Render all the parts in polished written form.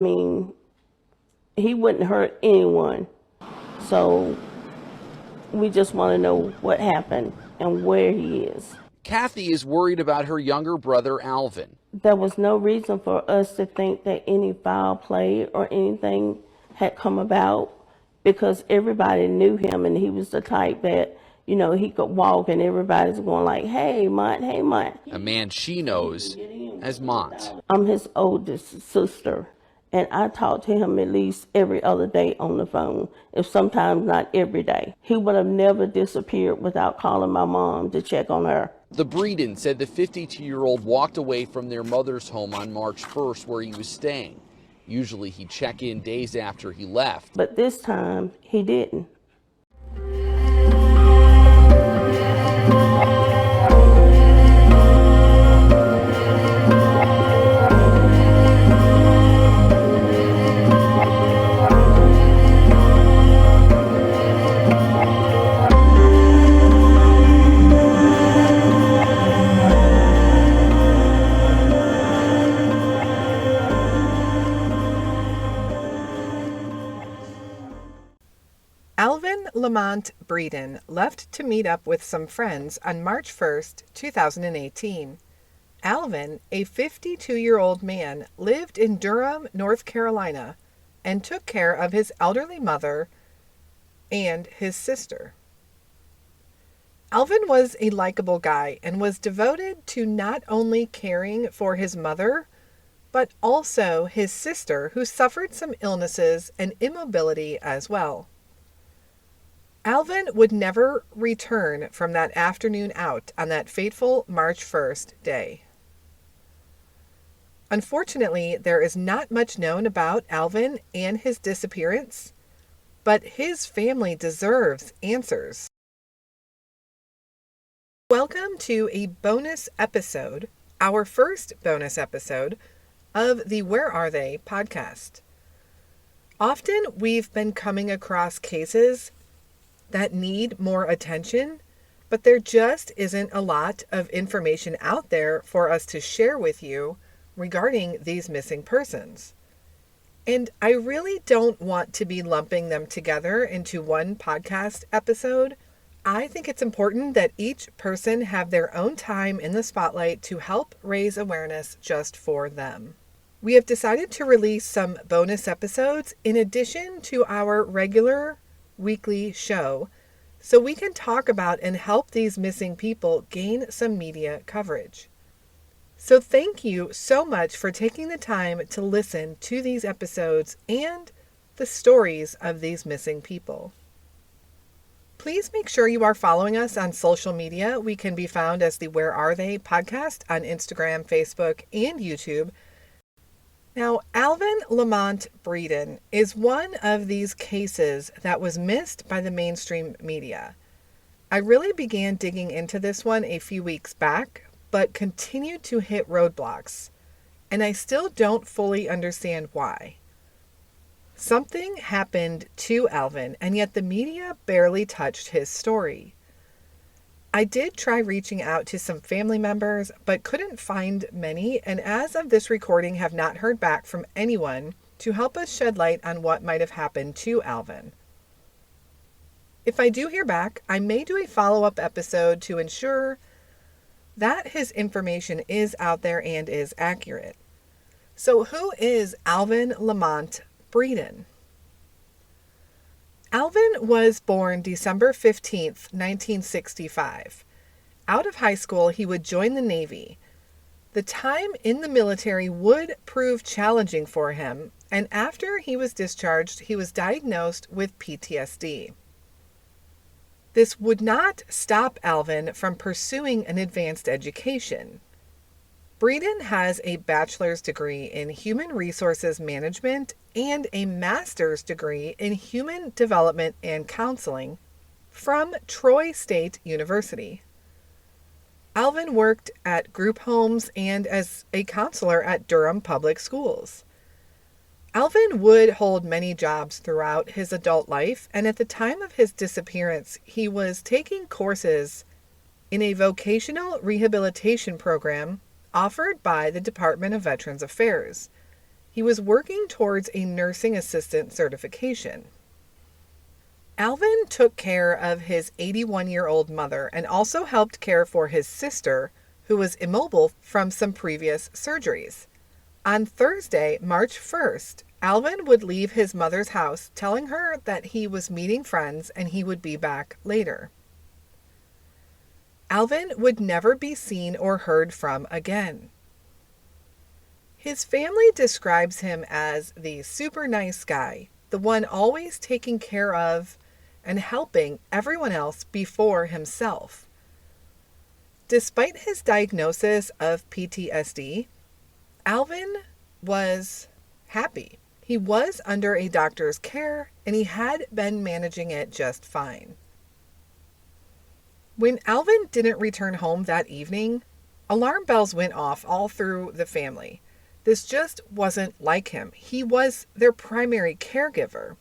I mean, he wouldn't hurt anyone. So we just want to know what happened and where he is. Kathy is worried about her younger brother, Alvin. There was no reason for us to think that any foul play or anything had come about because everybody knew him and he was the type that, he could walk and everybody's going like, hey, Mont, hey, Mont. A man she knows as Mont. I'm his oldest sister, and I talk to him at least every other day on the phone, if sometimes not every day. He would have never disappeared without calling my mom to check on her. The Breeden said the 52-year-old walked away from their mother's home on March 1st where he was staying. Usually he'd check in days after he left. But this time, he didn't. Alvin Lamont Breeden left to meet up with some friends on March 1st, 2018. Alvin, a 52-year-old man, lived in Durham, North Carolina, and took care of his elderly mother and his sister. Alvin was a likable guy and was devoted to not only caring for his mother, but also his sister, who suffered some illnesses and immobility as well. Alvin would never return from that afternoon out on that fateful March 1st day. Unfortunately, there is not much known about Alvin and his disappearance, but his family deserves answers. Welcome to a bonus episode, our first bonus episode of the Where Are They podcast. Often we've been coming across cases that need more attention, but there just isn't a lot of information out there for us to share with you regarding these missing persons. And I really don't want to be lumping them together into one podcast episode. I think it's important that each person have their own time in the spotlight to help raise awareness just for them. We have decided to release some bonus episodes in addition to our regular weekly show, so we can talk about and help these missing people gain some media coverage. So thank you so much for taking the time to listen to these episodes and the stories of these missing people. Please make sure you are following us on social media. We can be found as the Where Are They podcast on Instagram, Facebook, and YouTube. Now, Alvin Lamont Breeden is one of these cases that was missed by the mainstream media. I really began digging into this one a few weeks back, but continued to hit roadblocks, and I still don't fully understand why. Something happened to Alvin, and yet the media barely touched his story. I did try reaching out to some family members, but couldn't find many, and as of this recording have not heard back from anyone to help us shed light on what might have happened to Alvin. If I do hear back, I may do a follow-up episode to ensure that his information is out there and is accurate. So who is Alvin Lamont Breeden? Alvin was born December 15th, 1965. Out of high school, he would join the Navy. The time in the military would prove challenging for him, and after he was discharged, he was diagnosed with PTSD. This would not stop Alvin from pursuing an advanced education. Breeden has a bachelor's degree in human resources management and a master's degree in human development and counseling from Troy State University. Alvin worked at group homes and as a counselor at Durham Public Schools. Alvin would hold many jobs throughout his adult life, and at the time of his disappearance, he was taking courses in a vocational rehabilitation program offered by the Department of Veterans Affairs. He was working towards a nursing assistant certification. Alvin took care of his 81-year-old mother and also helped care for his sister, who was immobile from some previous surgeries. On Thursday, March 1st, Alvin would leave his mother's house, telling her that he was meeting friends and he would be back later. Alvin would never be seen or heard from again. His family describes him as the super nice guy, the one always taking care of and helping everyone else before himself. Despite his diagnosis of PTSD, Alvin was happy. He was under a doctor's care and he had been managing it just fine. When Alvin didn't return home that evening, alarm bells went off all through the family. This just wasn't like him. He was their primary caregiver.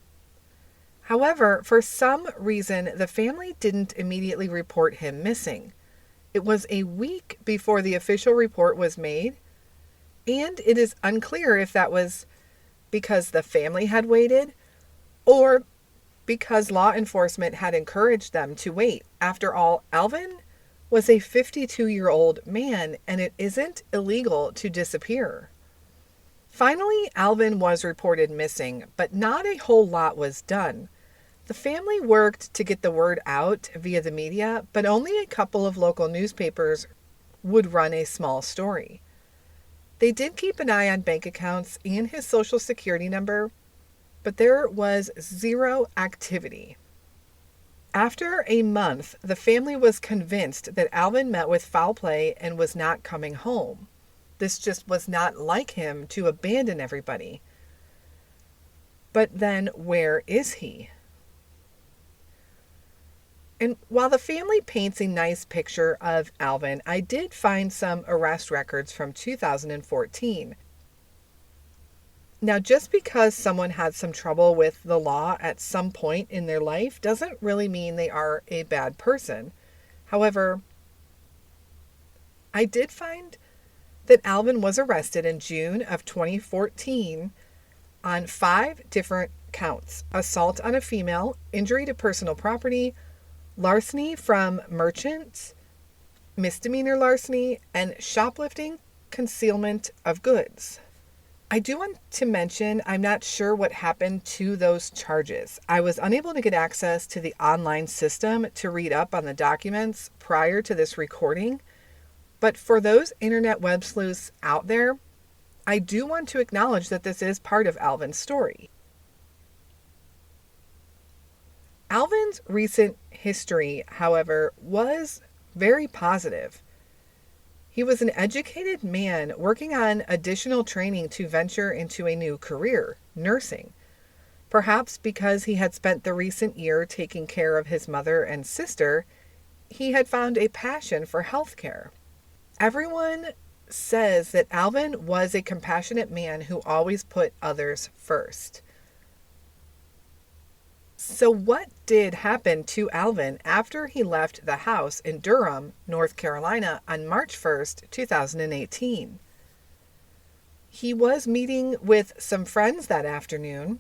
However, for some reason, the family didn't immediately report him missing. It was a week before the official report was made, and it is unclear if that was because the family had waited or because law enforcement had encouraged them to wait. After all, Alvin was a 52-year-old man, and it isn't illegal to disappear. Finally, Alvin was reported missing, but not a whole lot was done. The family worked to get the word out via the media, but only a couple of local newspapers would run a small story. They did keep an eye on bank accounts and his social security number, but there was zero activity. After a month, the family was convinced that Alvin met with foul play and was not coming home. This just was not like him to abandon everybody. But then where is he? And while the family paints a nice picture of Alvin, I did find some arrest records from 2014. Now, just because someone had some trouble with the law at some point in their life doesn't really mean they are a bad person. However, I did find that Alvin was arrested in June of 2014 on 5 different counts: assault on a female, injury to personal property, larceny from merchants, misdemeanor larceny, and shoplifting, concealment of goods. I do want to mention I'm not sure what happened to those charges. I was unable to get access to the online system to read up on the documents prior to this recording, but for those internet web sleuths out there, I do want to acknowledge that this is part of Alvin's story. Alvin's recent history, however, was very positive. He was an educated man working on additional training to venture into a new career, nursing. Perhaps because he had spent the recent year taking care of his mother and sister, he had found a passion for healthcare. Everyone says that Alvin was a compassionate man who always put others first. So what did happen to Alvin after he left the house in Durham, North Carolina on March 1st, 2018? He was meeting with some friends that afternoon,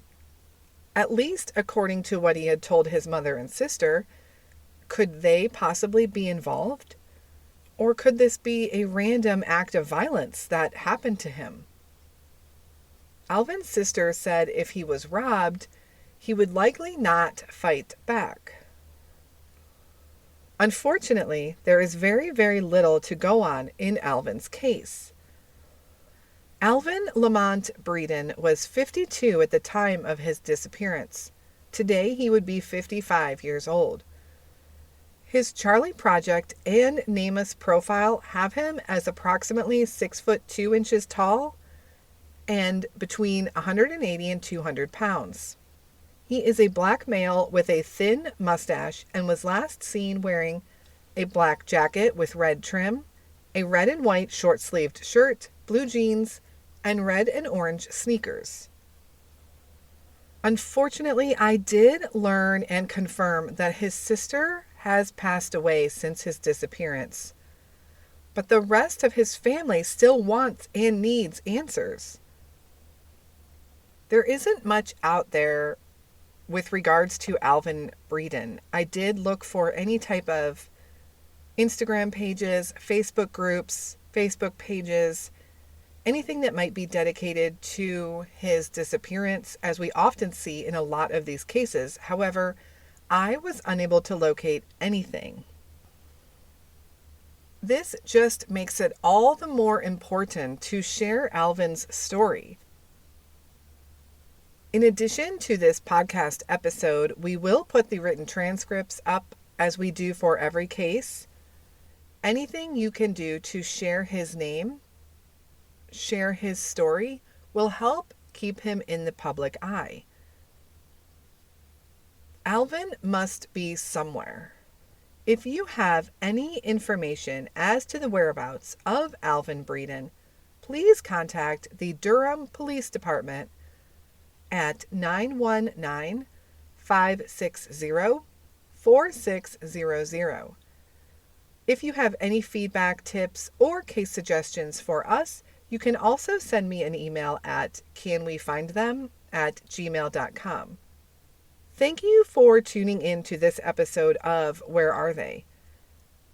at least according to what he had told his mother and sister. Could they possibly be involved? Or could this be a random act of violence that happened to him? Alvin's sister said if he was robbed, he would likely not fight back. Unfortunately, there is very, very little to go on in Alvin's case. Alvin Lamont Breeden was 52 at the time of his disappearance. Today, he would be 55 years old. His Charlie Project and NamUs profile have him as approximately 6 foot 2 inches tall and between 180 and 200 pounds. He is a black male with a thin mustache and was last seen wearing a black jacket with red trim, a red and white short-sleeved shirt, blue jeans, and red and orange sneakers. Unfortunately, I did learn and confirm that his sister has passed away since his disappearance, but the rest of his family still wants and needs answers. There isn't much out there with regards to Alvin Breeden. I did look for any type of Instagram pages, Facebook groups, Facebook pages, anything that might be dedicated to his disappearance, as we often see in a lot of these cases. However, I was unable to locate anything. This just makes it all the more important to share Alvin's story. In addition to this podcast episode, we will put the written transcripts up as we do for every case. Anything you can do to share his name, share his story, will help keep him in the public eye. Alvin must be somewhere. If you have any information as to the whereabouts of Alvin Breeden, please contact the Durham Police Department at 919-560-4600. If you have any feedback, tips, or case suggestions for us, you can also send me an email at canwefindthem@gmail.com. Thank you for tuning in to this episode of Where Are They?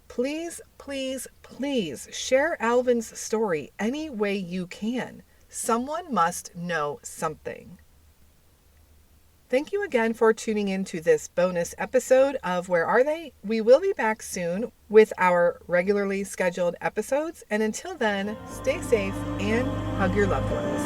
Please, please, please share Alvin's story any way you can. Someone must know something. Thank you again for tuning in to this bonus episode of Where Are They? We will be back soon with our regularly scheduled episodes. And until then, stay safe and hug your loved ones.